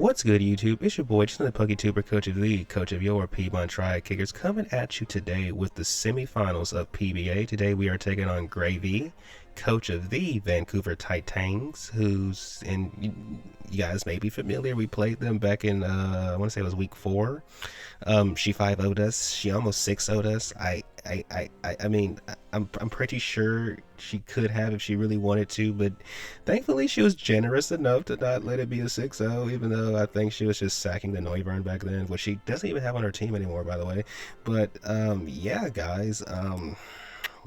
What's good, YouTube? It's your boy, just the PokeTuber, coach of the coach of your Pokemon Triad Kickers, coming at you today with the semifinals of PBA. Today we are taking on Gravy, coach of the Vancouver Titangs, you guys may be familiar. We played them back in I want to say it was week 4. She 5-0'd us. She almost 6-0'd us. I'm pretty sure she could have if she really wanted to, but thankfully she was generous enough to not let it be a 6-0, even though I think she was just sacking the Noivern back then, which she doesn't even have on her team anymore, by the way. But yeah, guys,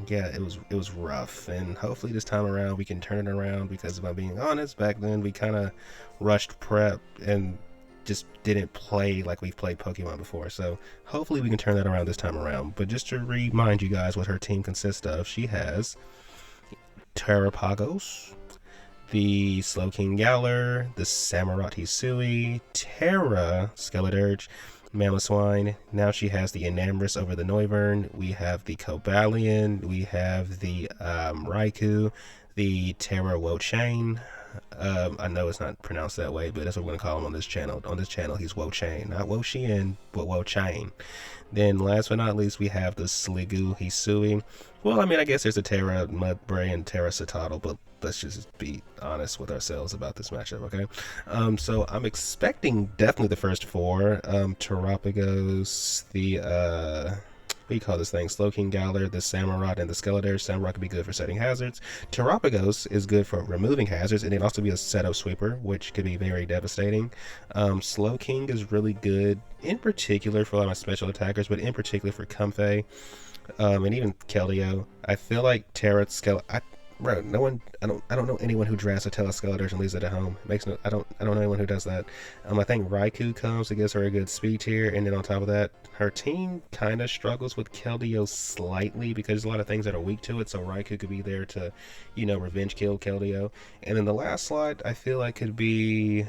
yeah, it was rough, and hopefully this time around we can turn it around, because if I'm being honest, back then we kind of rushed prep and just didn't play like we've played Pokemon before. So hopefully we can turn that around this time around. But just to remind you guys what her team consists of, she has Terrapagos, the Slowking Galar, the Samurott Hisui, Terra Skeledirge, Mamoswine. Now she has the Enamorous over the Noivern. We have the Cobalion. We have the Raikou, the Terra Wochain. I know it's not pronounced that way, but that's what we're going to call him on this channel. On this channel, he's Wochain. Not Wochien, but Wochain. Then, last but not least, we have the Sliggoo Hisui. Well, I mean, I guess there's a Terra Mudbray and Terra Citadel, but let's just be honest with ourselves about this matchup, okay? So I'm expecting definitely the first 4. Terrapagos, the what do you call this thing? Slowking Galar, the Samurott, and the Skeledirge. Samurott can be good for setting hazards. Terrapagos is good for removing hazards, and it can also be a setup sweeper, which could be very devastating. Slowking is really good, in particular for a lot of my special attackers, but in particular for Comfey, and even Keldeo. I feel like Terra Bro, no one. I don't know anyone who drafts a Teleskeletor and leaves it at home. It makes no. I don't know anyone who does that. I think Raikou comes. It gives her a good speed tier, and then on top of that, her team kind of struggles with Keldeo slightly because there's a lot of things that are weak to it. So Raikou could be there to, revenge kill Keldeo. And then the last slot I feel like could be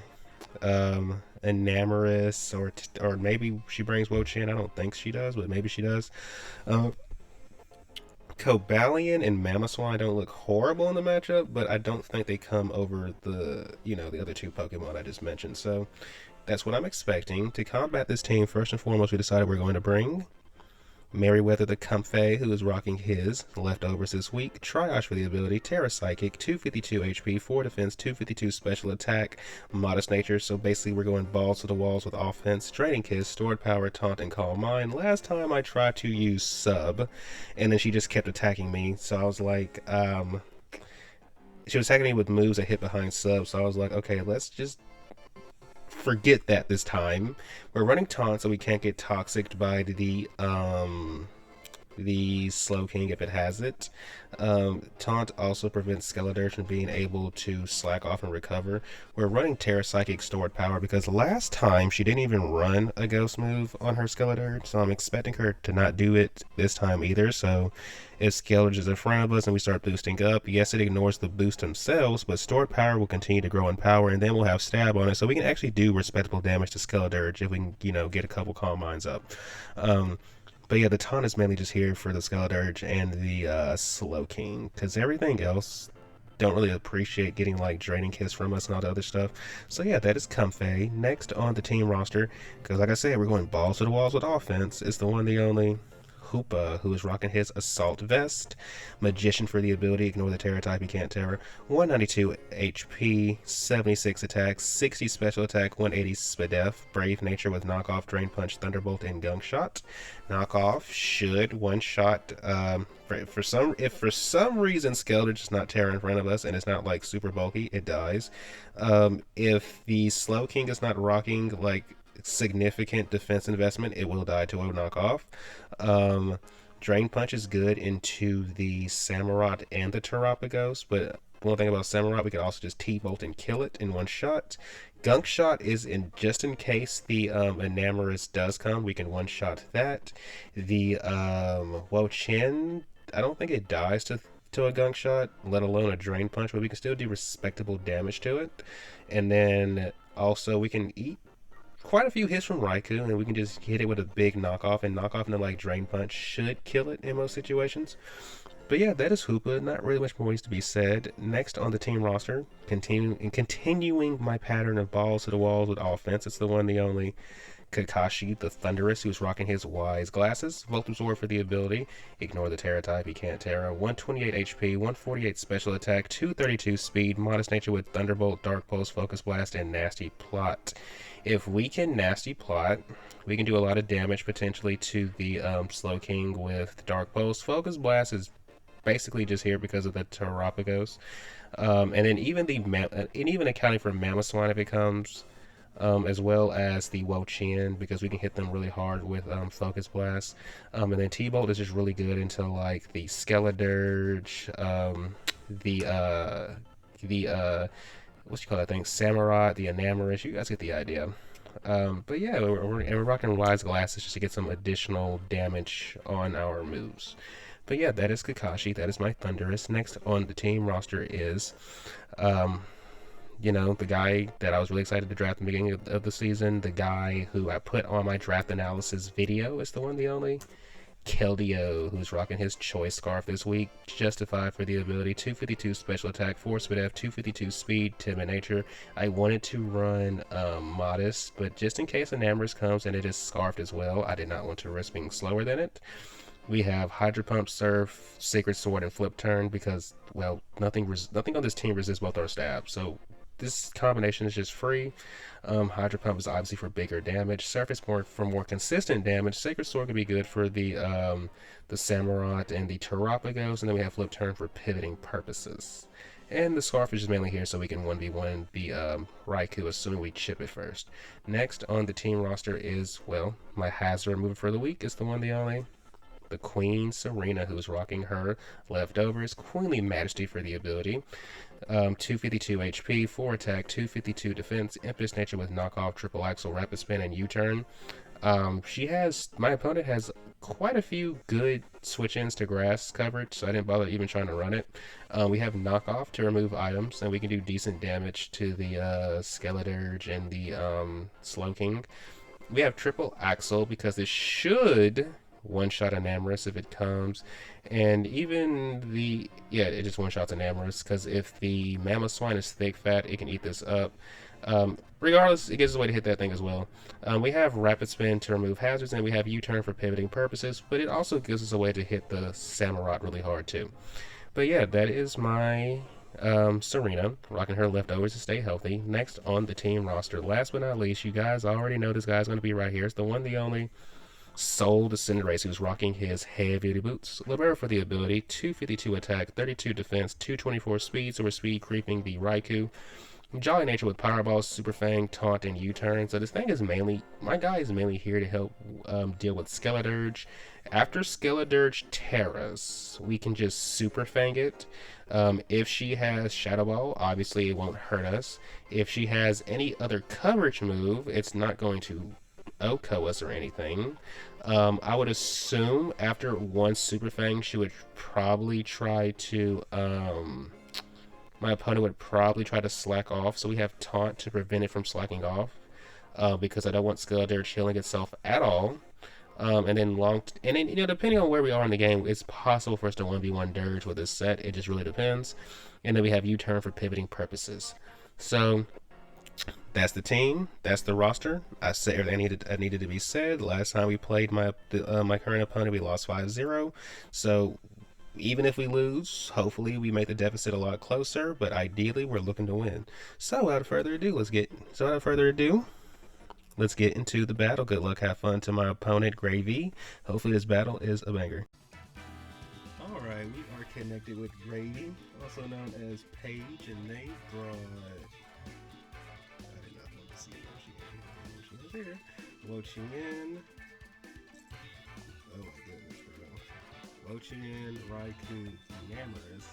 Enamorous, or maybe she brings Wochen. I don't think she does, but maybe she does. Cobalion and Mamoswine don't look horrible in the matchup, but I don't think they come over the other 2 Pokemon I just mentioned. So that's what I'm expecting. To combat this team, first and foremost, we decided we're going to bring Merryweather the Comfey, who is rocking his leftovers this week. Triage for the ability, Terra Psychic, 252 HP, 4 defense, 252 special attack, modest nature. So basically we're going balls to the walls with offense. Draining Kiss, stored power, taunt, and calm mind. Last time I tried to use sub, and then she just kept attacking me. So I was like, she was attacking me with moves that hit behind sub. So I was like, okay, let's just forget that this time. We're running taunt, so we can't get toxic by the Slowking if it has it. Taunt also prevents Skeledirge from being able to slack off and recover. We're running Terra Psychic stored power because last time she didn't even run a ghost move on her Skeledirge, so I'm expecting her to not do it this time either. So if Skeledirge is in front of us and we start boosting up, yes, it ignores the boost themselves, but stored power will continue to grow in power, and then we'll have stab on it, so we can actually do respectable damage to Skeledirge if we can, get a couple Calm Minds up. But yeah, the taunt is mainly just here for the Skeledirge and the Slowking, because everything else don't really appreciate getting like Draining Kiss from us and all the other stuff. So yeah, that is Comfey. Next on the team roster, because like I said, we're going balls to the walls with offense, is the one, the only Hoopa, who is rocking his Assault Vest. Magician for the ability, ignore the Terra type, he can't Terra. 192 HP, 76 attack, 60 special attack, 180 Spadef. Brave Nature with Knockoff, Drain Punch, Thunderbolt, and Gunk Shot. Knockoff should one-shot, if for some reason Skeledirge is not Terra in front of us and it's not like super bulky, it dies. If the Slowking is not rocking like significant defense investment, it will die to a knockoff. Drain Punch is good into the Samurott and the Terrapagos, but one thing about Samurott, we can also just T-Bolt and kill it in one shot. Gunk Shot is in just in case the Enamorous does come, we can one-shot that. The Wochen, I don't think it dies to a Gunk Shot, let alone a Drain Punch, but we can still do respectable damage to it. And then also we can eat quite a few hits from Raikou, and we can just hit it with a big knockoff, and knockoff into like Drain Punch should kill it in most situations. But yeah, that is Hoopa. Not really much more needs to be said. Next on the team roster, continuing my pattern of balls to the walls with offense. It's the one, the only Kakashi, the Thunderous, who's rocking his wise glasses. Volt Absorb for the ability. Ignore the Terra type, he can't Terra. 128 HP, 148 special attack, 232 speed, modest nature with Thunderbolt, Dark Pulse, Focus Blast, and Nasty Plot. If we can Nasty Plot, we can do a lot of damage potentially to the Slow King with Dark Pulse. Focus Blast is basically just here because of the Terrapagos. And then even and even accounting for Mamoswine if it comes, as well as the Wo-Chien, because we can hit them really hard with Focus Blast. And then T-Bolt is just really good until like the Skeledirge, the what you call that thing, Samurott, the Enamorous. You guys get the idea. But yeah, we're rocking Wise Glasses just to get some additional damage on our moves. But yeah, that is Kakashi. That is my Thunderous. Next on the team roster is, the guy that I was really excited to draft in the beginning of the season. The guy who I put on my draft analysis video is the one, the only. Keldeo, who's rocking his choice scarf this week. Justified for the ability. 252 special attack, 4 speed F, 252 speed, timid nature. I wanted to run modest, but just in case Enamorous comes and it is scarfed as well, I did not want to risk being slower than it. We have Hydro Pump, Surf, Sacred Sword, and Flip Turn because, well, nothing on this team resists both our stabs. So this combination is just free. Hydro Pump is obviously for bigger damage. Surf is for more consistent damage. Sacred Sword could be good for the Samurott and the Terrapagos, and then we have Flip Turn for pivoting purposes. And the Scarf is just mainly here so we can 1v1 the Raikou, assuming we chip it first. Next on the team roster is, well, my hazard remover for the week is the one, the only. The Queen Serena, who's rocking her leftovers. Queenly Majesty for the ability. 252 HP, 4 attack, 252 defense, Impish Nature with knockoff, triple axle, rapid spin, and U-turn. My opponent has quite a few good switch-ins to grass coverage, so I didn't bother even trying to run it. We have knockoff to remove items, and we can do decent damage to the Skeledirge and the Slow King. We have triple axle because this should one-shot Enamorous if it comes, and even it just one-shots Enamorous because if the Mamoswine is thick fat, it can eat this up. Regardless, it gives us a way to hit that thing as well. We have Rapid Spin to remove hazards, and we have U-turn for pivoting purposes, but it also gives us a way to hit the Samurott really hard too. But yeah, that is my Serena, rocking her leftovers to stay healthy. Next on the team roster, last but not least, you guys already know this guy's going to be right here. It's the one, the only Soul Descenderace, who's rocking his heavy-duty boots. Libera for the ability, 252 attack, 32 defense, 224 speed, so we're speed creeping the Raikou. Jolly Nature with Powerball, Super Fang, Taunt, and U-turn. So this thing is my guy is mainly here to help deal with Skeledirge. After Skeledirge Terras, we can just Super Fang it. If she has Shadow Ball, obviously it won't hurt us. If she has any other coverage move, it's not going to OHKO us or anything. I would assume after one Super Fang, she would probably try to, my opponent would probably try to slack off, so we have Taunt to prevent it from slacking off, because I don't want Skeledirge healing itself at all. And then depending on where we are in the game, it's possible for us to 1v1 Dirge with this set. It just really depends. And then we have U-turn for pivoting purposes. So that's the team. That's the roster. I said everything I needed to be said. Last time we played my current opponent, we lost 5-0. So even if we lose, hopefully we make the deficit a lot closer. But ideally, we're looking to win. So without further ado, let's get into the battle. Good luck, have fun to my opponent, Gravy. Hopefully this battle is a banger. Alright, we are connected with Gravy, also known as Paige and Nate Broad. I did not want to see Wo-Chien. Wo-Chien is here. Wo-Chien. Oh my goodness, bro. Wo-Chien, Raikou, Enamorous,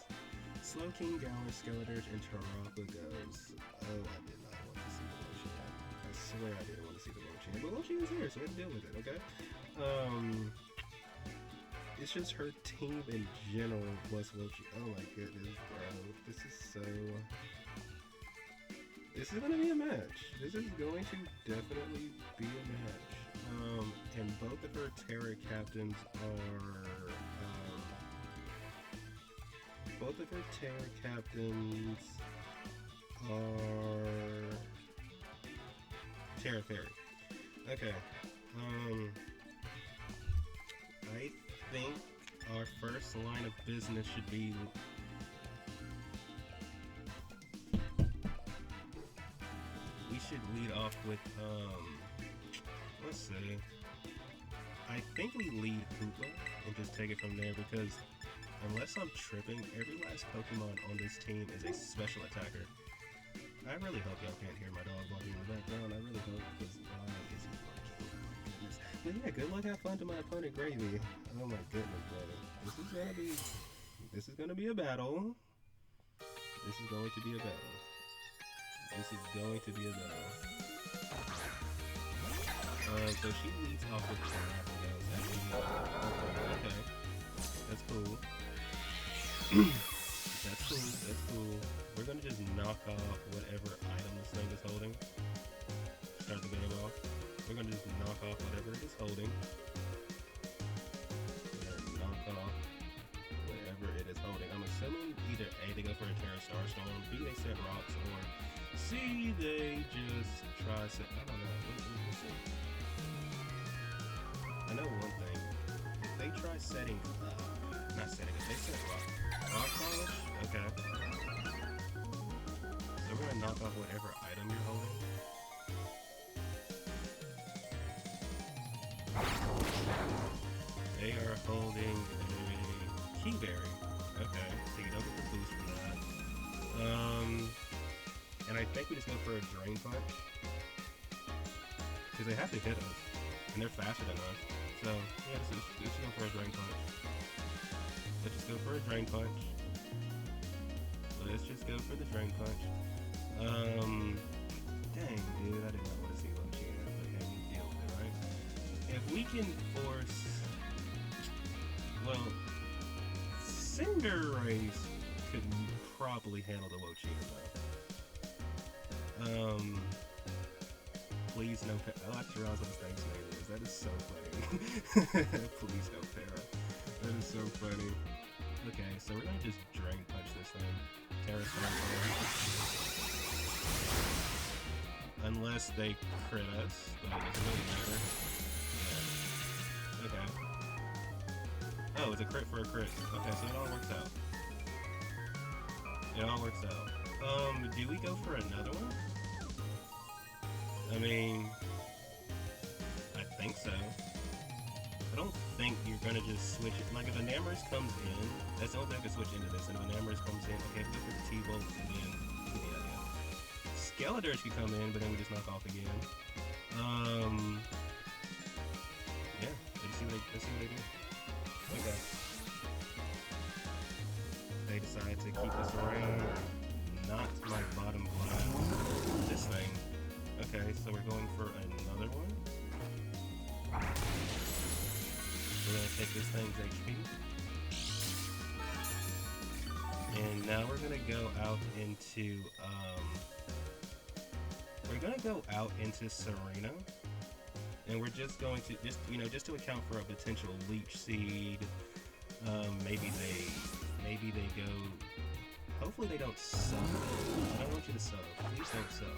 Slow King, Galar, Skeledirge, and Terrapagos. Oh, I did not want to see the Wo-Chien. I swear I didn't want to see the Wo-Chien. But Wo-Chien is here, so we have to deal with it, okay? It's just her team in general plus Wo-Chien. Oh my goodness, bro. This is gonna be a match. This is going to definitely be a match. And both of her Terra captains are both of her Terra captains are Terra Fairy. Okay. I think our first line of business should be we should lead off with let's see. I think we lead Hoopla and just take it from there because unless I'm tripping, every last Pokemon on this team is a special attacker. I really hope y'all can't hear my dog barking in the background. I really hope, because why is he barking? Oh my goodness. But yeah, good luck, have fun to my opponent, Gravy. Oh my goodness, brother. This is gonna be a battle. This is going to be a battle. This is going to be a battle. So she leads off with Tornadoes. Okay. That's cool. That's cool. That's cool. We're gonna just knock off whatever item this thing is holding. Start the game off. We're gonna just knock off whatever it is holding. We're gonna knock off whatever it is holding. I'm assuming either A, they go for a Terra Starstorm, B, they set rocks, or C, they just try set. I don't know. We'll see. I know one thing. If they try setting not setting, if they set rock polish, okay. So we're gonna knock off whatever item you're holding. They are holding a Keyberry. Okay, so you don't get the boost from that. And I think we just go for a Drain Punch. Because they have to hit us. And they're faster than us. So, yeah, let's just go for a Drain Punch. Let's just go for a Drain Punch. Let's just go for the Drain Punch. Dang, dude, I did not want to see Lochina, but yeah, we deal with it, right? If we can force... Well, Cinderace could probably handle the Lochina, though. Please no Para. I like Terra's what this thing's name is. That is so funny. Please no Para. That is so funny. Okay, so we're gonna just Drain Punch this thing. Terra unless they crit us, but it doesn't really matter. Yeah. Okay. Oh, it's a crit for a crit. Okay, so it all works out. It all works out. Do we go for another one? I mean, I think so. I don't think you're gonna just switch it. Like if a Namorous comes in, that's the only thing I can switch into this. And if a Namorous comes in, okay, go for the T-Bolt and then yeah. Skeletors could come in, but then we just knock off again. Yeah, let's see what they do. Okay. They decide to keep us around. Not my bottom glass. This thing. Okay, so we're going for another one. We're gonna take this thing's HP. And now we're gonna go out into Serena. And we're just going to just to account for a potential Leech Seed. Maybe they go. Hopefully they don't sub. I don't want you to sub. Please don't sub.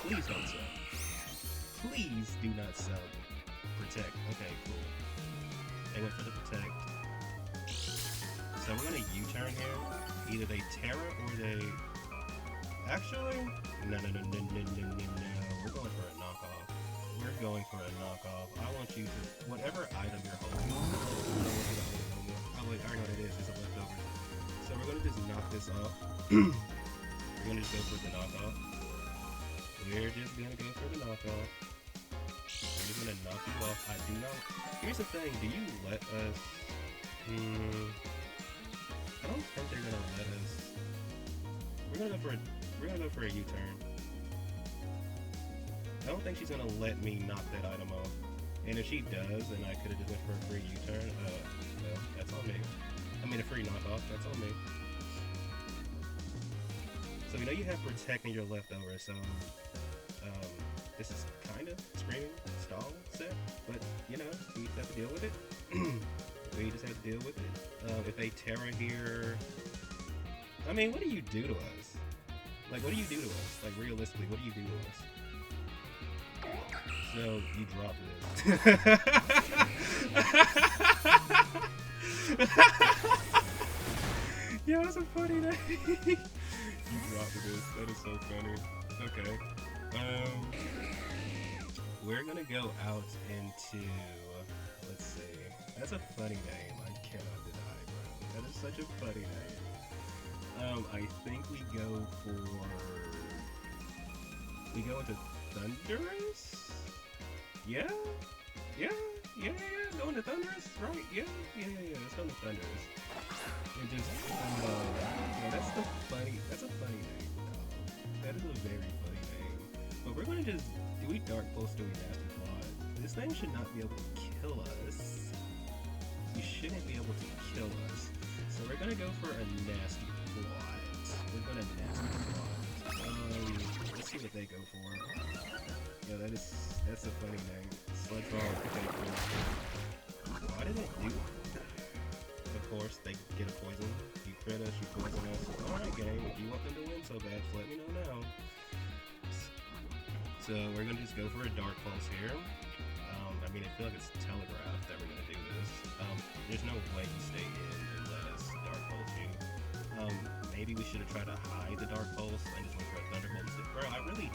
Please don't sub. Please do not sub. Protect. Okay, cool. They went for the Protect. So we're gonna U-turn here. Either they Terra or they... Actually, no. We're going for a knockoff. We're going for a knockoff. I want you to... Whatever item you're holding. I already know what it is. It's a leftover. So we're gonna just knock this off. We're gonna just go for the knockoff. We're just gonna go for the knockoff. We're just gonna knock you off. I do not. Here's the thing. Do you let us? I don't think they're gonna let us. We're gonna go for a U-turn. I don't think she's gonna let me knock that item off. And if she does, then I could have just went for a free U-turn. Well, that's on me. I mean, a free knockoff, that's on me. So we know you have Protect in your leftover, so this is kind of Screaming stall set, but you know, we just have to deal with it. We just have to deal with it. If they Terra here, I mean, what do you do to us? Like, what do you do to us? Like, realistically, what do you do to us? So, you drop this. Yo, that's a funny name. You dropped this. That is so funny. Okay. We're gonna go out into, let's see. That's a funny name. I cannot deny, bro. That is such a funny name. I think we go into Thunderous? Yeah? Going to Thunderous, right? Yeah, let's go to Thunderous. And just, yeah, that's a funny name, though. That is a very funny name. But we're gonna just, do we Dark Pulse, do we Nasty Claw? This thing should not be able to kill us. You shouldn't be able to kill us. So we're gonna go for a Nasty Claw. We're gonna Nasty Claw. Let's see what they go for. Yeah, that's a funny name. Sludge Ball, okay, cool. Why did it do that? Of course, they get a poison. You crit us, you poison us. Alright, game, if you want them to win so bad, just let me know now. So we're gonna just go for a Dark Pulse here. I mean, I feel like it's telegraphed that we're gonna do this. There's no way you stay in and let us Dark Pulse you. Maybe we should have tried to hide the Dark Pulse and just went for a Thunderbolt instead. Bro, I really,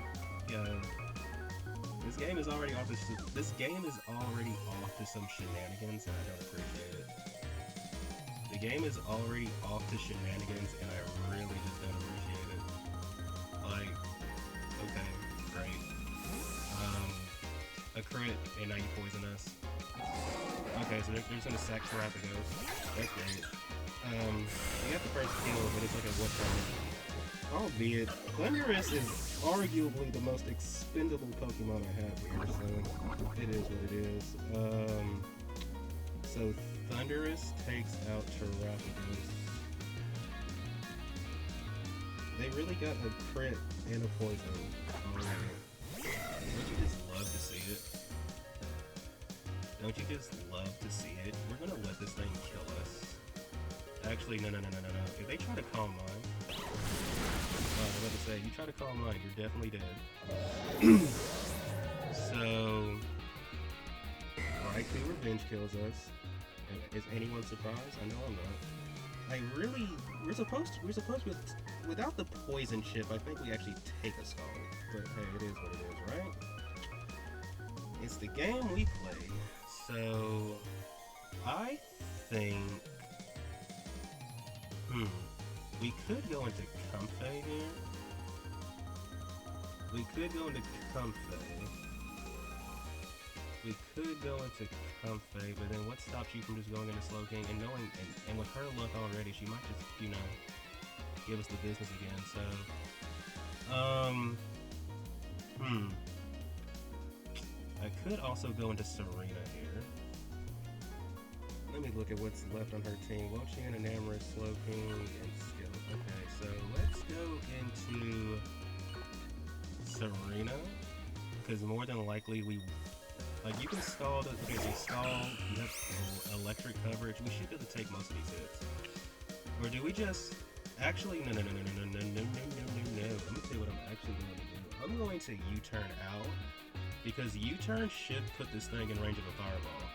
this game is already off to some shenanigans, and I don't appreciate it. The game is already off to shenanigans, and I really just don't appreciate it. Like, okay, great. A crit, and now you poison us. Okay, so they're just gonna sack Crep the ghost. That's great. We got the first kill, but it's like a what? Albeit, Thunderous is arguably the most expendable Pokemon I have here, so it is what it is. So Thunderous takes out Terrapagos. They really got a crit and a poison already. Don't you just love to see it? Don't you just love to see it? We're gonna let this thing kill us. Actually, no. If they try to calm mine, I was about to say, you try to calm mine, you're definitely dead. So, Raikou Revenge kills us. Is anyone surprised? I know I'm not. We're supposed to, without the poison chip, I think we actually take a skull. But hey, it is what it is, right? It's the game we play. So, I think, we could go into Comfey here. We could go into Comfey, but then what stops you from just going into Slowking and knowing, and with her luck already, she might just, give us the business again, so, I could also go into Serena here. Let me look at what's left on her team. Wochian, Enamorous, Slowking, and Skill. Okay, so let's go into Serena, because more than likely you can stall you have electric coverage. We should be able to take most of these hits. Or do we just, actually, no. Let me tell you what I'm actually going to do. I'm going to U-turn out, because U-turn should put this thing in range of a Fireball.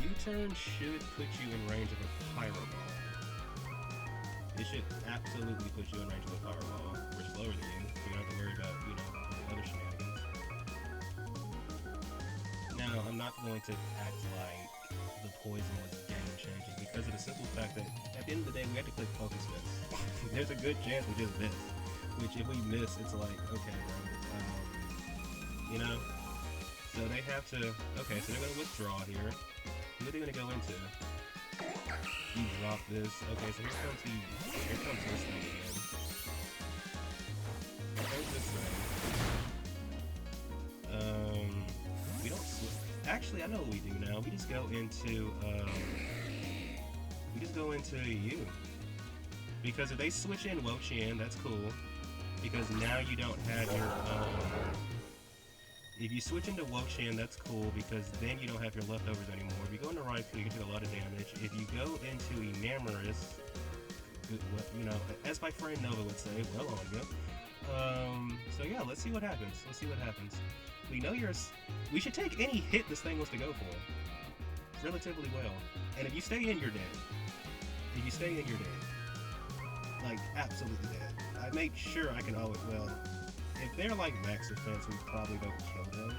U-turn should put you in range of a Pyro Ball. It should absolutely put you in range of a Fireball, which is lower than you, so you don't have to worry about, other shenanigans. Now, I'm not going to act like the poison was game-changing, because of the simple fact that, at the end of the day, we have to click Focus Miss. There's a good chance we just miss. Which, if we miss, it's like, okay, bro, So they have to, okay, so they're going to withdraw here. Who are they going to go into? You drop this. Okay, so here comes this thing again. Here comes this thing. We don't switch. Actually, I know what we do now. We just go into, you. Because if they switch in Wochian, that's cool. Because now you don't have your, if you switch into Wochian, that's cool, because then you don't have your leftovers anymore. If you go into Raikou, you can take a lot of damage. If you go into Enamorous, good, you know, as my friend Nova would say, well on you. So yeah, let's see what happens. Let's see what happens. We know we should take any hit this thing wants to go for. Relatively well. And if you stay in, you're dead. If you stay in, you're dead. Like, absolutely dead. I make sure I can always, well, if they're like max defense, we probably don't kill them.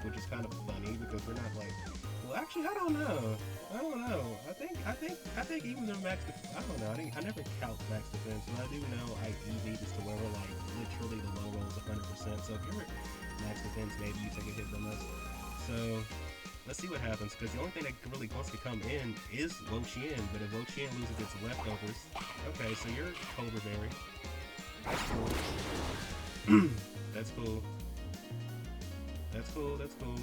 Which is kind of funny because we're not like, well, actually, I don't know. I think even their max defense, I don't know. I never count max defense, but I do know I EV just to where we're like literally the low roll is 100%. So if you're max defense, maybe you take a hit from us. So let's see what happens, because the only thing that really wants to come in is Wo Chien, but if Wo Chien loses its leftovers, okay, so you're Cobra Berry. That's cool. That's cool. That's cool, that's cool.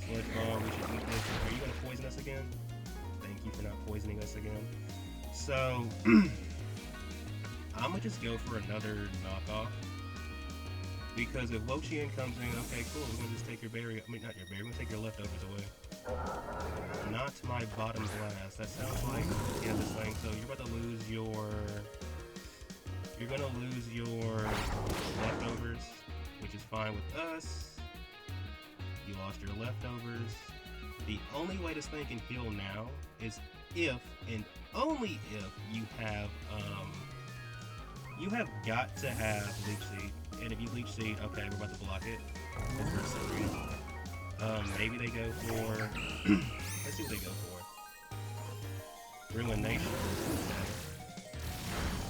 Sludge Bomb, we should eat this. Are you going to poison us again? Thank you for not poisoning us again. So, I'm going to just go for another knockoff. Because if Wo Chien comes in, okay, cool, we're going to just take your berry, I mean, not your berry, we're going to take your leftovers away. Not my bottom glass. That sounds like, yeah, this thing. So you're about to lose your, you're going to lose your leftovers, which is fine with us. You lost your leftovers. The only way this thing can heal now is if, and only if, you have got to have Leech Seed. And if you Leech Seed, okay, we're about to block it. That's for some reason. Maybe they go for, let's see what they go for. Ruination.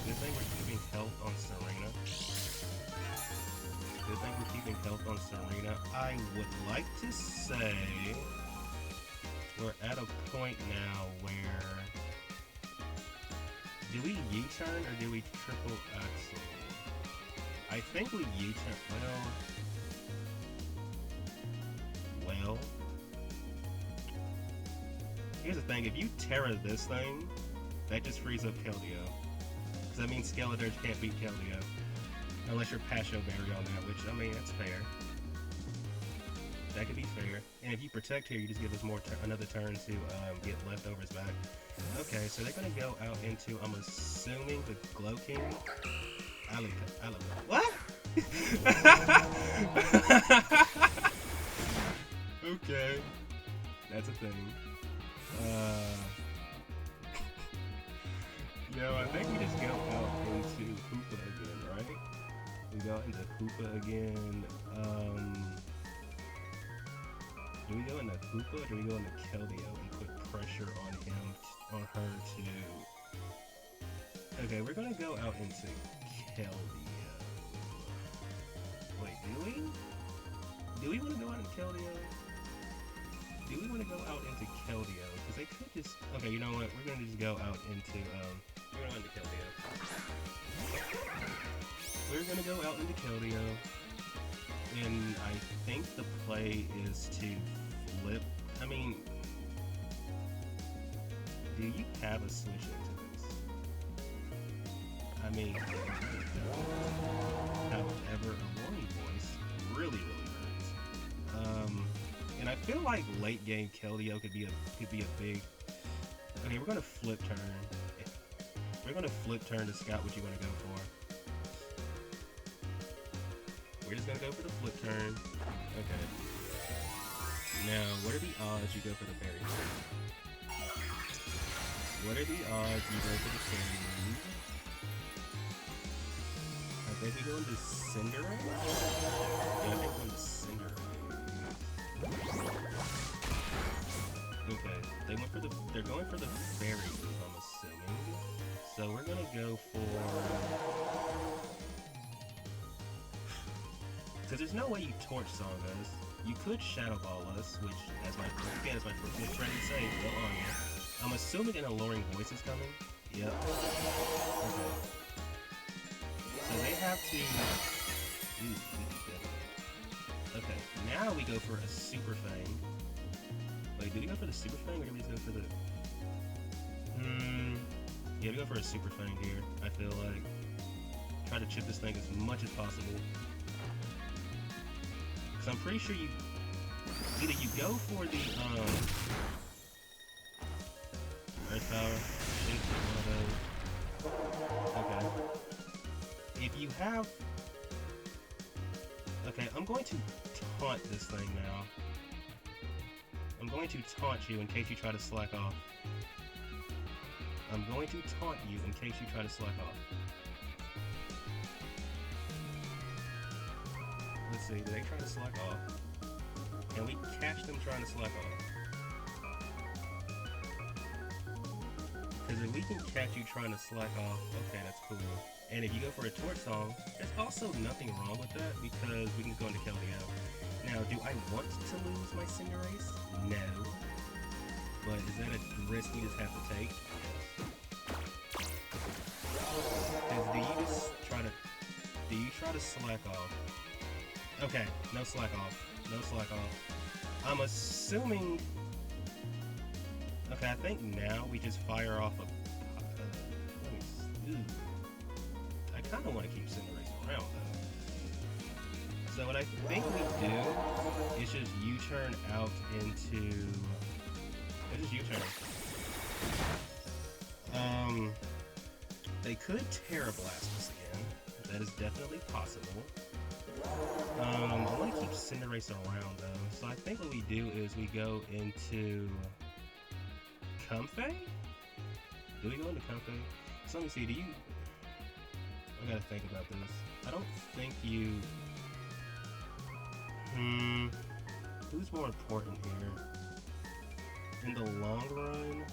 Good thing we're keeping health on Serena. Good thing we're keeping health on Serena. I would like to say we're at a point now where, do we U-turn or do we triple axle? I think we U-turn. Well, here's the thing. If you Terra this thing, that just frees up Keldeo. Because that means Skeletor can't beat Keldeo. Unless you're Pasho Berry on that, which, I mean, that's fair. That could be fair. And if you protect here, you just give us another turn to get leftovers back. Okay, so they're going to go out into, I'm assuming, the Glow King. What? Okay. That's a thing. No, I think we just go out into Hoopa again, right? We go into Hoopa again. Do we go into Hoopa or do we go into Keldeo and put pressure on him, on her to... Okay, we're gonna go out into Keldeo. Wait, do we? Do we want to go out into Keldeo? Do we want to go out into Keldeo? Because they could just... Okay, you know what? We're gonna just go out into, we're going into Keldeo. We're gonna go out into Keldeo. And I think the play is to flip. I mean, do you have a switch into this? I mean, however, a Lori voice really hurts. And I feel like late game Keldeo could be a big. Okay, we're gonna flip turn. We're gonna flip turn to scout what you want to go for. We're just gonna go for the flip turn. Okay. Now, what are the odds you go for the berry move? What are the odds you go for the berry move? I think we go into Cinderace? Yeah, I think we're into Cinderace. Okay. They're going for the berry move, I'm assuming. So we're gonna go for... Because there's no way you Torch Song us. You could Shadow Ball us, which, as my friend would say, go on you. I'm assuming an alluring voice is coming. Yep. Okay. So they have to... Ooh, okay, now we go for a Super Fang. Wait, do we go for the Super Fang or do we just go for the... Yeah, we go for a Super Fang here, I feel like. Try to chip this thing as much as possible. Because I'm pretty sure either you go for the, Earth Power, I think one of those. Okay. If you have... Okay, I'm going to taunt this thing now. I'm going to taunt you in case you try to slack off. I'm going to taunt you in case you try to slack off. Let's see, do they try to slack off? Can we catch them trying to slack off? Because if we can catch you trying to slack off, okay, that's cool. And if you go for a torch song, there's also nothing wrong with that because we can go into Keldeo. Now, do I want to lose my Cinderace? No. But is that a risk we just have to take? Because do you try to slack off? Okay, no slack off. No slack off. I'm assuming... Okay, I think now we just fire off a... I kind of want to keep Cinderace around, though. So what I think we do is just U-turn out into... Just U-turn. They could Terra Blast us again. That is definitely possible. I want to keep Cinderace around, though. So I think what we do is we go into... Comfey? Do we go into Comfey? So let me see, do you... I gotta think about this. I don't think you... Who's more important here? In the long run,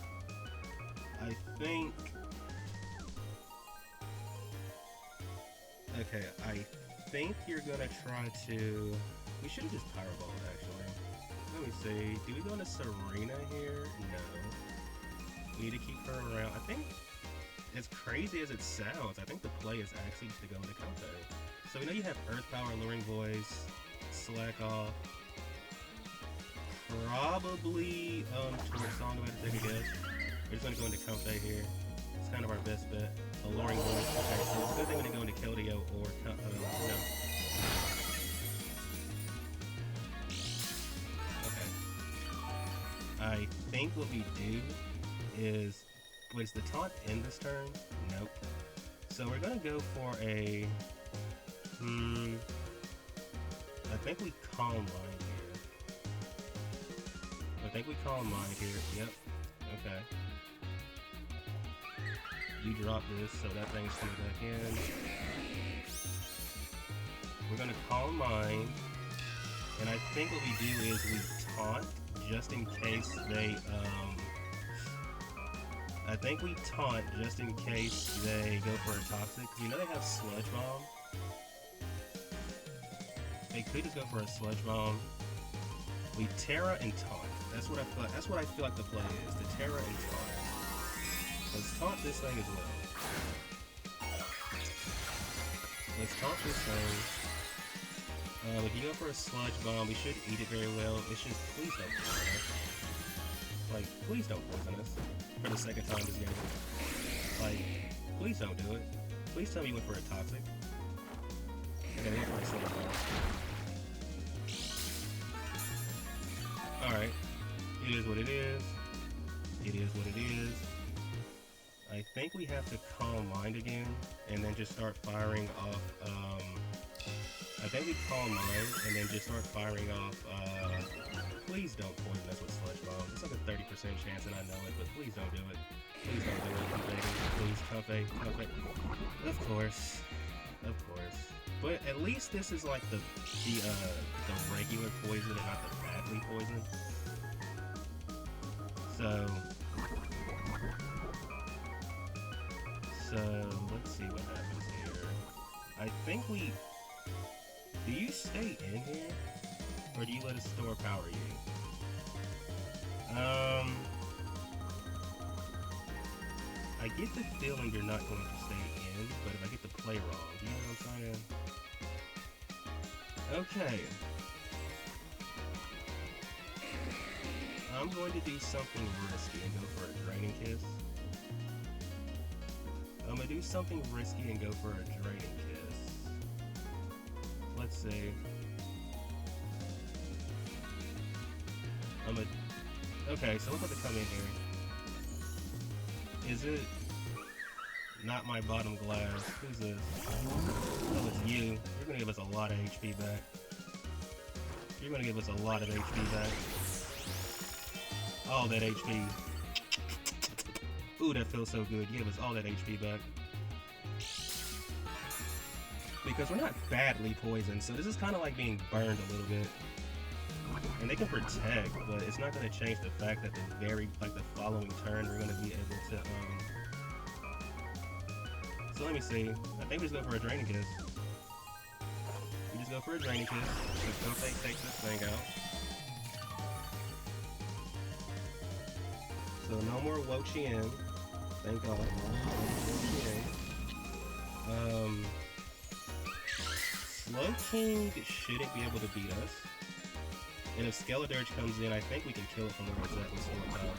I think... Okay, I think you're gonna try to... We should have just Power Balled, actually. Let me see. Do we go into Serena here? No. We need to keep her around. I think, as crazy as it sounds, I think the play is actually to go into Comfey. So we know you have Earth Power, Luring Voice, Slack Off. Probably Torch Song if I had to take a guess. We're just going to go into Comfey here. It's kind of our best bet. Alluring Voice. Okay, so it's a good thing to go into Keldeo or no. Okay. I think what we do is... Wait, is the taunt end this turn? Nope. So we're going to go for a... I think we Calm Mind here. Yep. Okay. You drop this, so that thing's coming back in. We're gonna Calm Mind, and I think what we do is we taunt just in case they I think we taunt just in case they go for a Toxic. You know they have Sludge Bomb. They could just go for a Sludge Bomb. We Terra and taunt. That's what I feel. That's what I feel like the play is. The Terra and taunt. Let's taunt this thing as well. Let's taunt this thing. If you go for a Sludge Bomb, we should eat it very well. It's just, please don't poison us. Like, please don't poison us. For the second time this game. Like, please don't do it. Please tell me you went for a Toxic. Okay, they went for a Sludge Bomb. Alright. It is what it is. It is what it is. I think we have to Calm Mind again, and then just start firing off, I think we Calm Mind, and then just start firing off, please don't poison us with Sludge Bomb. It's like a 30% chance, and I know it, but please don't do it. Please don't do it, please, Comfey. Of course. But at least this is like the regular poison and not the badly poison. So let's see what happens here. I think we... Do you stay in here? Or do you let us store power you? I get the feeling you're not going to stay in, but if I get the play wrong, do you know what I'm trying to... Okay. I'm going to do something risky and go for a Draining Kiss. I'm gonna do something risky and go for a Draining Kiss. Let's see. Okay, so look what to come in here. Is it... Not my bottom glass. Who's this? Oh, it's you. You're gonna give us a lot of HP back. You're gonna give us a lot of HP back. All that HP. Ooh, that feels so good. Give us all that HP back. Because we're not badly poisoned, so this is kind of like being burned a little bit. And they can protect, but it's not going to change the fact that the following turn we're going to be able to, So let me see. I think we just go for a Draining Kiss. We just go for a Draining Kiss. Let's go take this thing out. So no more Wo-Chien. Thank God. Slowking shouldn't be able to beat us. And if Skeledirge comes in, I think we can kill it from where it's at with Sword Power.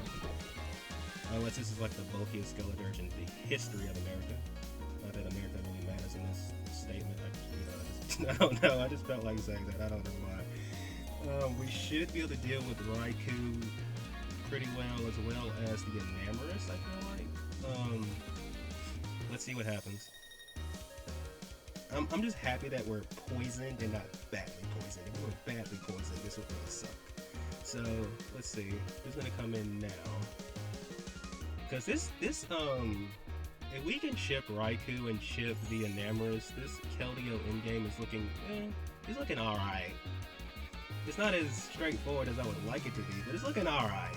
Unless this is like the bulkiest Skeledirge in the history of America. Not that America really matters in this statement. I don't know. I just felt like saying that. I don't know why. We should be able to deal with Raikou pretty well, as the Enamorous, I feel like. Let's see what happens. I'm just happy that we're poisoned and not badly poisoned. If we were badly poisoned, this would really suck. So, let's see. Who's gonna come in now? Because this, if we can chip Raikou and chip the Enamorous, this Keldeo endgame is looking, it's looking alright. It's not as straightforward as I would like it to be, but it's looking alright.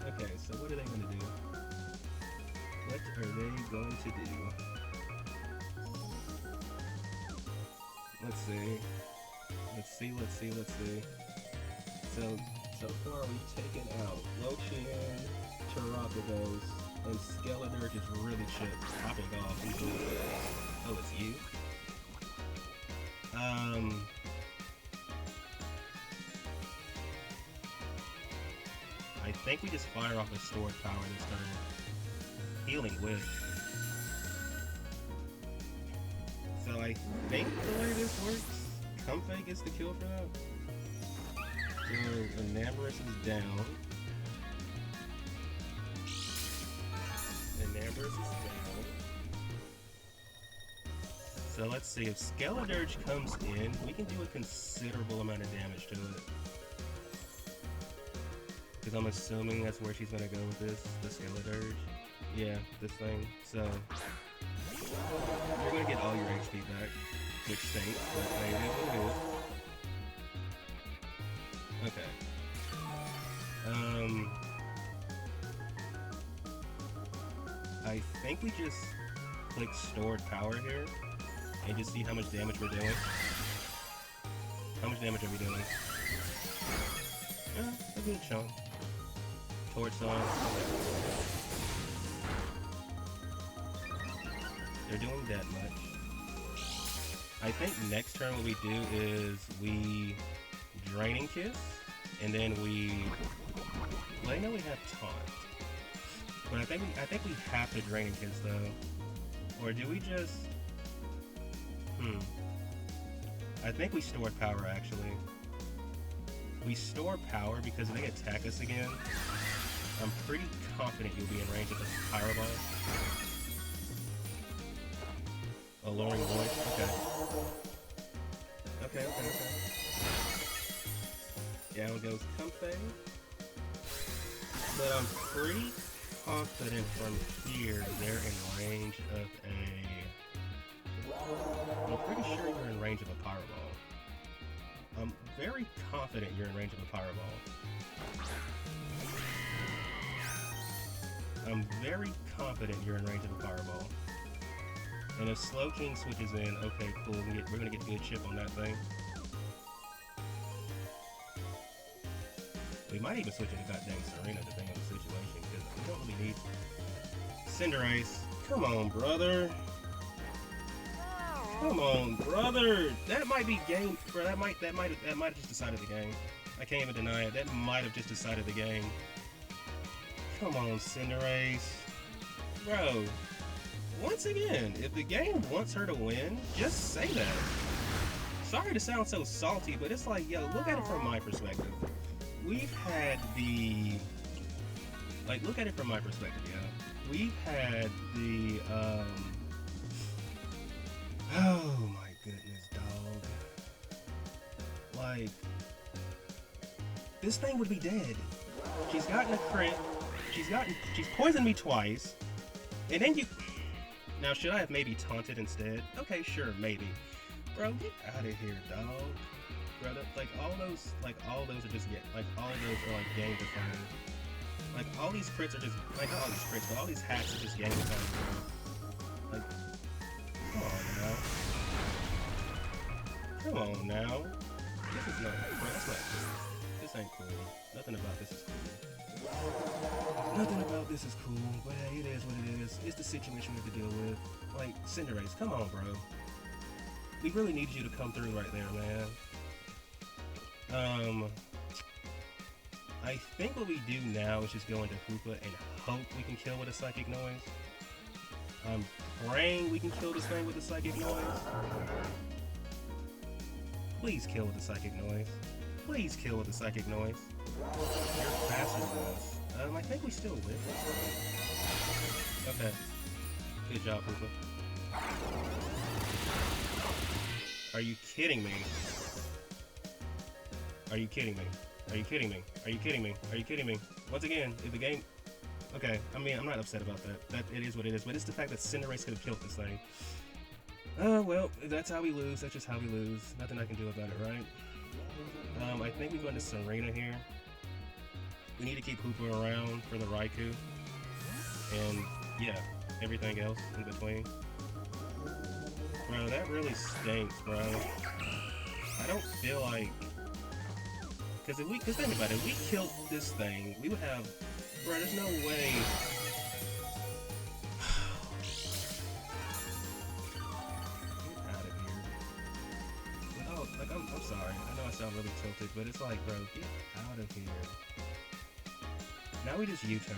Okay, so what are they gonna do? What are they going to do? Let's see. So far we've taken out Wo-Chien, Terrapagos, and Skeledirge is really popping off. Oh, it's you? I think we just fire off a stored power this turn. Healing Wish. So I think the way this works, Comfey gets the kill for that. So Enamorous is down. Enamorous is down. So let's see, if Skeledirge comes in, we can do a considerable amount of damage to it. Because I'm assuming that's where she's gonna go with this, the Skeledirge. Yeah, this thing. So you're gonna get all your HP back, which stinks, but I it is. Okay. I think we just click stored power here and just see how much damage we're doing. How much damage are we doing? Yeah, a good chunk. Torch on. They're doing that much. I think next turn what we do is we Draining Kiss, and then we. Well, I know we have Taunt, but I think we have to Draining Kiss though, or do we just? I think we store power actually. We store power because if they attack us again, I'm pretty confident you'll be in range of a Pyro Ball. Alluring Voice, okay. Okay. Down goes Comfey. But I'm pretty confident from here they're in range of a... I'm pretty sure you're in range of a Pyro Ball. I'm very confident you're in range of a Pyro Ball. I'm very confident you're in range of a Pyro Ball. And if Slowking switches in, okay, cool, we're gonna get a good chip on that thing. We might even switch into goddamn Serena depending on the situation, because we don't really need Cinderace. Come on, brother. Come on, brother. That might be game, bro. That might have just decided the game. I can't even deny it. That might have just decided the game. Come on, Cinderace. Bro. Once again, if the game wants her to win, just say that. Sorry to sound so salty, but it's like, yo, look at it from my perspective. We've had the... Like, look at it from my perspective, yo. we've had the, oh my goodness, dog. Like, this thing would be dead. She's gotten a crit. She's poisoned me twice. And then you... Now, should I have maybe taunted instead? Okay, sure, maybe. Bro, get out of here, dog. Bro, like, all those are just, all of those are, like, game defining. Like, all these crits are just, like, not all these crits, but all these hacks are just game defining, bro. Like, come on now. Come on now. This is not, bro, that's not cool. This ain't cool. Nothing about this is cool. Nothing about this is cool, but hey, it is what it is. It's the situation we have to deal with. Like, Cinderace, come on, bro. We really need you to come through right there, man. I think what we do now is just go into Hoopa and hope we can kill with a Psychic Noise. I'm praying we can kill this thing with a Psychic Noise. Please kill with a Psychic Noise. Please kill with a Psychic Noise. You're faster than us. I think we still win. Okay. Good job, Hoopa. Are you kidding me? Are you kidding me? Are you kidding me? Are you kidding me? Are you kidding me? Once again, if the game... Okay, I mean, I'm not upset about that. That it is what it is, but it's the fact that Cinderace could have killed this thing. Well, if that's how we lose, that's just how we lose. Nothing I can do about it, right? I think we go into Serena here. We need to keep Hoopa around for the Raikou. And, yeah, everything else in between. Bro, that really stinks, bro. I don't feel like... Because think about it, if we killed this thing, we would have... Bro, there's no way... Get out of here. Oh, like, I'm sorry. I know I sound really tilted, but it's like, bro, get out of here. Now we just U-turn.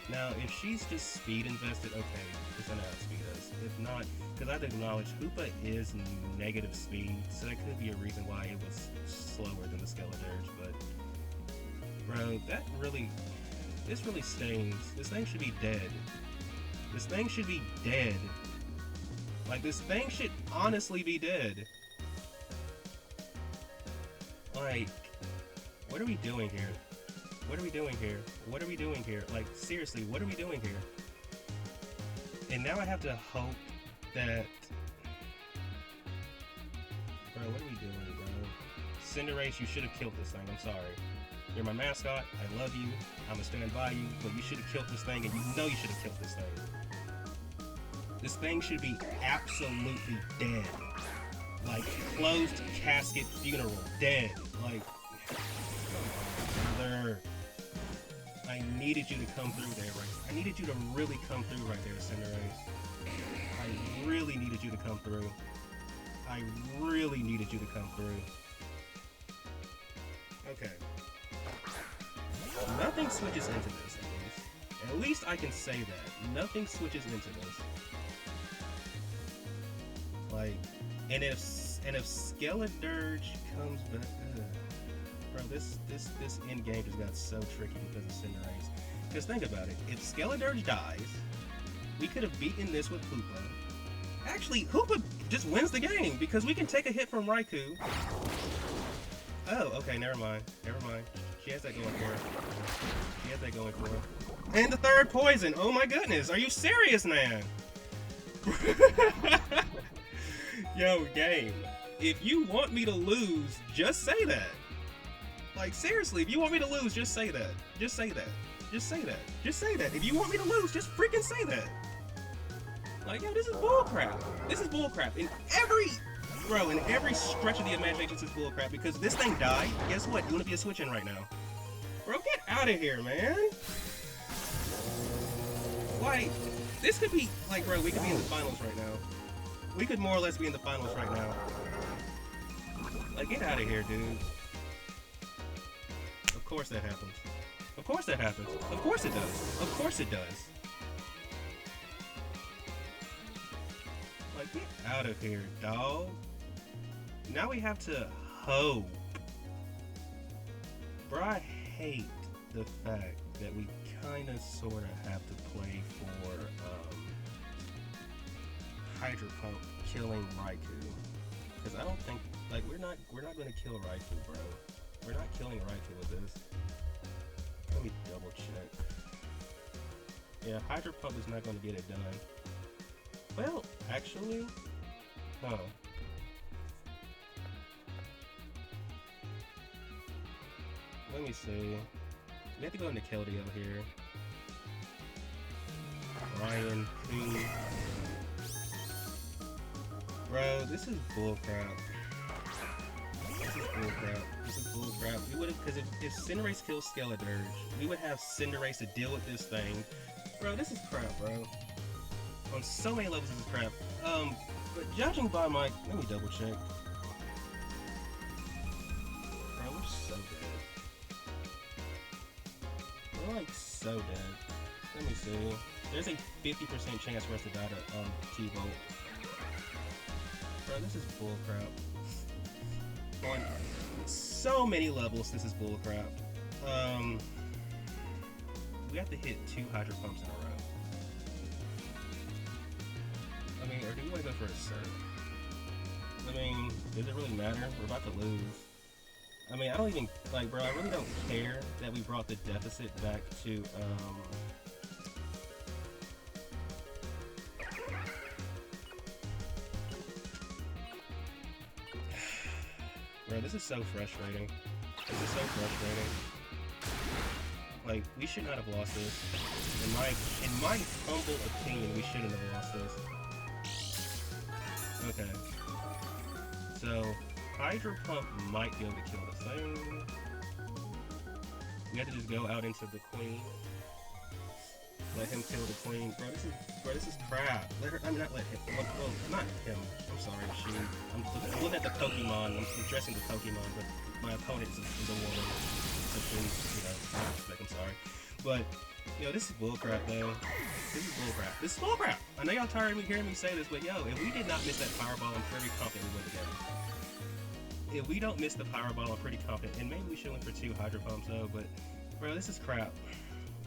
Now, if she's just speed invested, okay, it's gonna outspeed us. If not, because I have to acknowledge, Hoopa is negative speed, so that could be a reason why it was slower than the Skeledirge, but... Bro, this really stings. This thing should be dead. This thing should be dead. Like, this thing should honestly be dead. Like, what are we doing here? What are we doing here? What are we doing here? Like, seriously, what are we doing here? And now I have to hope that... Bro, what are we doing, bro? Cinderace, you should have killed this thing. I'm sorry. You're my mascot. I love you. I'm gonna stand by you. But you should have killed this thing, and you know you should have killed this thing. This thing should be absolutely dead. Like, closed casket funeral. Dead. Like... Brother. I needed you to come through there, right? I needed you to really come through right there, Cinderace. I really needed you to come through. I really needed you to come through. Okay. Nothing switches into this, at least. At least I can say that. Nothing switches into this. Like, and if Skeledirge comes back... Bro, this end game just got so tricky because of Cinderace. Because think about it, if Skeledirge dies, we could have beaten this with Hoopa. Actually, Hoopa just wins the game because we can take a hit from Raikou. Oh, okay, never mind. Never mind. She has that going for her. She has that going for her. And the third poison! Oh my goodness, are you serious, man? Yo, game. If you want me to lose, just say that. Like, seriously, if you want me to lose, just say that. Just say that. Just say that. Just say that. If you want me to lose, just freaking say that. Like, yo, this is bullcrap. This is bullcrap. In every stretch of the imagination, this is bullcrap. Because this thing died, guess what? Unity is switching right now. Bro, get out of here, man. Like, this could be, like, bro, we could be in the finals right now. We could more or less be in the finals right now. Like, get out of here, dude. Of course that happens. Of course that happens. Of course it does. Of course it does. Like, get out of here, dog. Now we have to hope. Bro, I hate the fact that we kind of sort of have to play for Hydro Pump killing Raikou, because I don't think, like, we're not going to kill Raikou, bro. We're not killing Raikou with this. Let me double check. Yeah, Hydro Pump is not going to get it done. Well, actually, huh. Let me see. We have to go into Keldeo here. Ryan, Queen. Bro, this is bullcrap. This is bullcrap. This is bullcrap. We would have, because if Cinderace kills Skeledirge, we would have Cinderace to deal with this thing. Bro, this is crap, bro. On so many levels, this is crap. But judging by my, let me double check. Bro, we're so dead. We're like so dead. Let me see. There's a 50% chance for us to die to T-Bolt. Bro, this is bullcrap. On so many levels, this is bullcrap. We have to hit 2 Hydro Pumps in a row. I mean, or do we want to go for a Surf? I mean, does it really matter? We're about to lose. I mean, I don't even, like, bro, I really don't care that we brought the deficit back to, bro, this is so frustrating. This is so frustrating. Like, we should not have lost this. In my humble opinion, we shouldn't have lost this. Okay. So, Hydro Pump might be able to kill the thing. We have to just go out into the Queen. Let him kill the Queen. Bro, this is crap. Let her, I mean, not let him. Well, not him. I'm sorry, she. I'm looking at the Pokemon. I'm addressing the Pokemon, but my opponent is a woman. So please, I'm sorry. But, yo, this is bullcrap, though. This is bullcrap. This is bullcrap! I know y'all tired of me hearing me say this, but yo, if we did not miss that Powerball, I'm pretty confident we win the game. If we don't miss the Powerball, I'm pretty confident. And maybe we should win for 2 Hydro Pumps, though, but, bro, this is crap.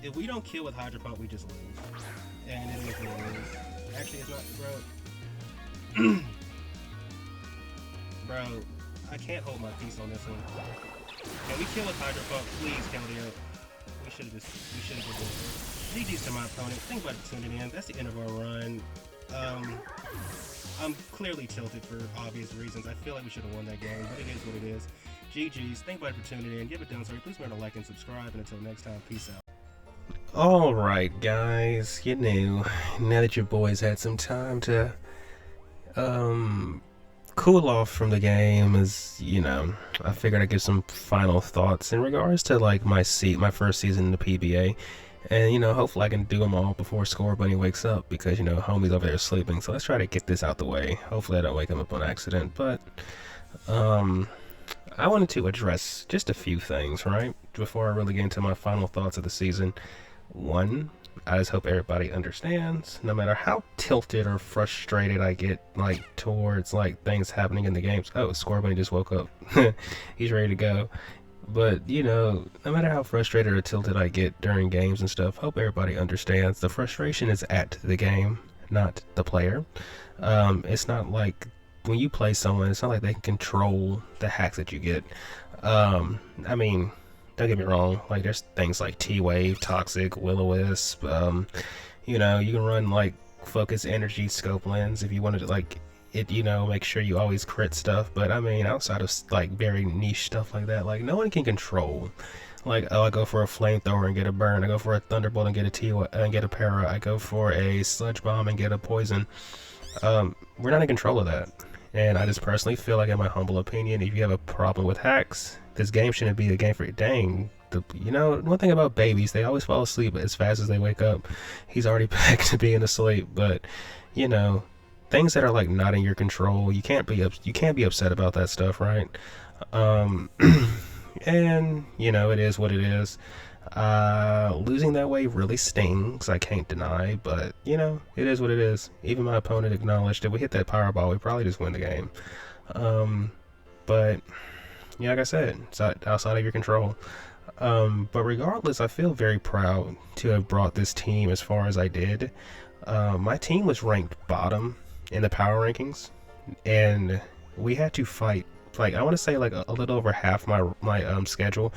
If we don't kill with Hydro Pump, we just lose. And it is what it is. Actually, it's not, bro. Bro, I can't hold my peace on this one. Can we kill with Hydro Pump? Please, Keldeo. We should have just it. GG's to my opponent. Thank you for tuning in. That's the end of our run. I'm clearly tilted for obvious reasons. I feel like we should have won that game, but it is what it is. GG's. Thank you for tuning in. Give it down, sorry. Please remember to like and subscribe. And until next time, peace out. Alright, guys. You know, now that your boys had some time to cool off from the game, as you know, I figured I'd give some final thoughts in regards to like my first season in the PBA, and you know, hopefully I can do them all before Score Bunny wakes up, because you know, homie's over there sleeping. So let's try to get this out the way. Hopefully I don't wake him up on accident. But I wanted to address just a few things right before I really get into my final thoughts of the season. One, I just hope everybody understands, no matter how tilted or frustrated I get like towards like things happening in the games. Oh, Score Bunny just woke up. He's ready to go. But you know, no matter how frustrated or tilted I get during games and stuff, hope everybody understands the frustration is at the game, not the player. It's not like when you play someone, it's not like they can control the hacks that you get. I mean, don't get me wrong, like there's things like T-Wave, Toxic, Will-O-Wisp, you know, you can run like Focus Energy, Scope Lens if you wanted to, like, it, you know, make sure you always crit stuff. But I mean, outside of like very niche stuff like that, like no one can control. Like, oh, I go for a Flamethrower and get a burn, I go for a Thunderbolt and get a and get a para, I go for a Sludge Bomb and get a poison. We're not in control of that. And I just personally feel like, in my humble opinion, if you have a problem with hacks, this game shouldn't be a game for you. Dang, you know, one thing about babies, they always fall asleep as fast as they wake up. He's already back to being asleep. But you know, things that are like not in your control, you can't be upset about that stuff, right? And you know, it is what it is. Losing that way really stings, I can't deny, but you know, it is what it is. Even my opponent acknowledged if we hit that Powerball, we probably just win the game. But yeah, like I said, it's outside of your control. But regardless, I feel very proud to have brought this team as far as I did. My team was ranked bottom in the power rankings, and we had to fight. Like I want to say, like a little over half my schedule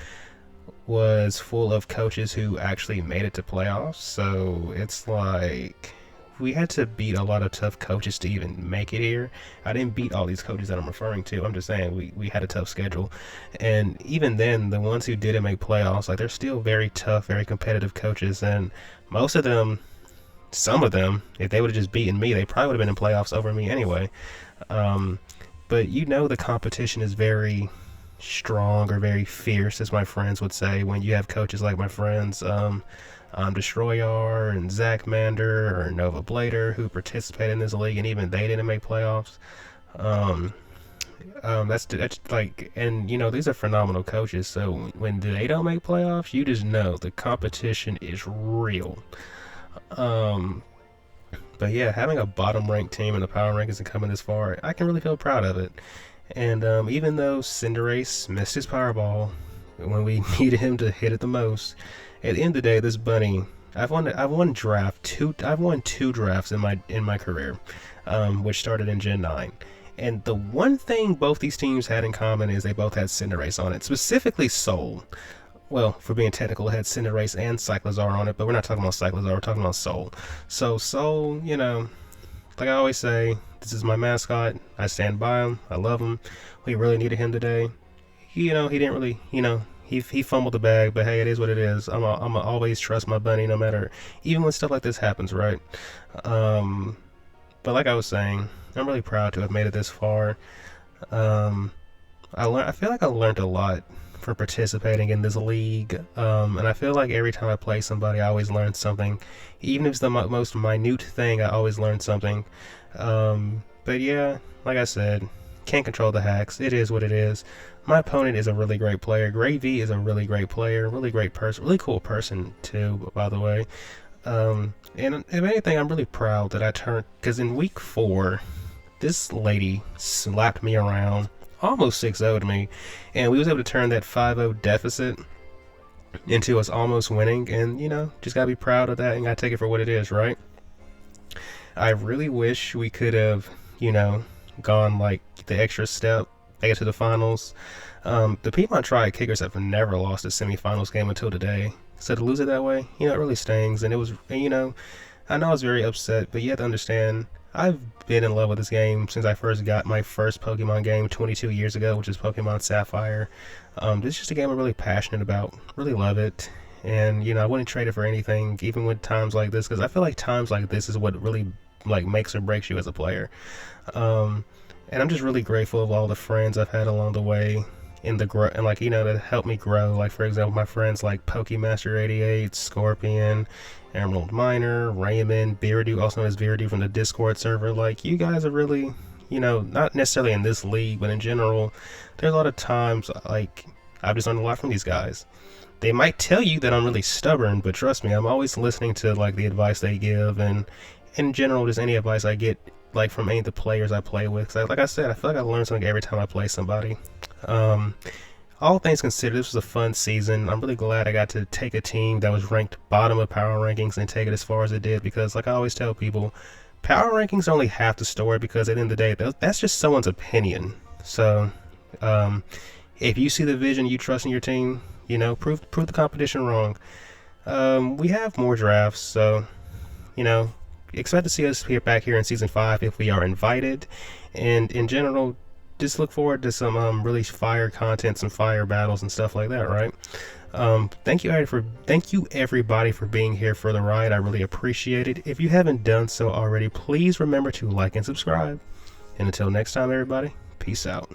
was full of coaches who actually made it to playoffs. So it's like we had to beat a lot of tough coaches to even make it here. I didn't beat all these coaches that I'm referring to. I'm just saying we had a tough schedule. And even then, the ones who didn't make playoffs, like they're still very tough, very competitive coaches. And most of them, some of them, if they would have just beaten me, they probably would have been in playoffs over me anyway. But you know the competition is very strong or very fierce, as my friends would say, when you have coaches like my friends DStroyR and Zach Mander or Nova Blader who participated in this league, and even they didn't make playoffs. Um, that's like, and you know these are phenomenal coaches. So when they don't make playoffs, you just know the competition is real. Um, but yeah, having a bottom ranked team in the power rankings and coming this far, I can really feel proud of it. And even though Cinderace missed his Powerball when we needed him to hit it the most, at the end of the day, this bunny, I've won two drafts in my career, which started in Gen 9. And the one thing both these teams had in common is they both had Cinderace on it, specifically Soul. Well, for being technical, it had Cinderace and Cyclizar on it, but we're not talking about Cyclizar, we're talking about Soul. So Soul, you know, like I always say, this is my mascot. I stand by him. I love him. We really needed him today. He didn't really, he fumbled the bag, but hey, it is what it is. I'm always trust my bunny, no matter, even when stuff like this happens, right? But like I was saying, I'm really proud to have made it this far. Um, I feel like I learned a lot from participating in this league, and I feel like every time I play somebody, I always learn something. Even if it's the most minute thing, I always learn something. But yeah, like I said, can't control the hacks. It is what it is. My opponent is a really great player. Gravy is a really great player, really great person, really cool person too, by the way. And if anything, I'm really proud that I turned, because in week 4, this lady slapped me around, almost 6-0'd me, and we was able to turn that 5-0 deficit into us almost winning, and just gotta be proud of that and gotta take it for what it is, right? I really wish we could have, gone like the extra step, make it to the finals. The Piedmont Triad Kickers have never lost a semifinals game until today. So to lose it that way, it really stings. And it was, I know I was very upset, but you have to understand, I've been in love with this game since I first got my first Pokemon game 22 years ago, which is Pokemon Sapphire. This is just a game I'm really passionate about, really love it. And, I wouldn't trade it for anything, even with times like this, because I feel like times like this is what really, makes or breaks you as a player. And I'm just really grateful of all the friends I've had along the way in the and that helped me grow. Like, for example, my friends like Pokemaster88, Scorpion, Emerald Miner, Raymond, Beardew, also known as Beardew from the Discord server. Like, you guys are really, not necessarily in this league, but in general, there's a lot of times, I've just learned a lot from these guys. They might tell you that I'm really stubborn, but trust me, I'm always listening to, the advice they give, and in general, just any advice I get, from any of the players I play with. 'Cause like I said, I feel like I learn something every time I play somebody. All things considered, this was a fun season. I'm really glad I got to take a team that was ranked bottom of power rankings and take it as far as it did, because like I always tell people, power rankings are only half the story, because at the end of the day, that's just someone's opinion. So if you see the vision, you trust in your team, prove the competition wrong. We have more drafts, so expect to see us back here in season 5 if we are invited. And in general, just look forward to some really fire content, some fire battles and stuff like that, right? Thank you everybody for being here for the ride. I really appreciate it. If you haven't done so already, please remember to like and subscribe. And until next time, everybody, peace out.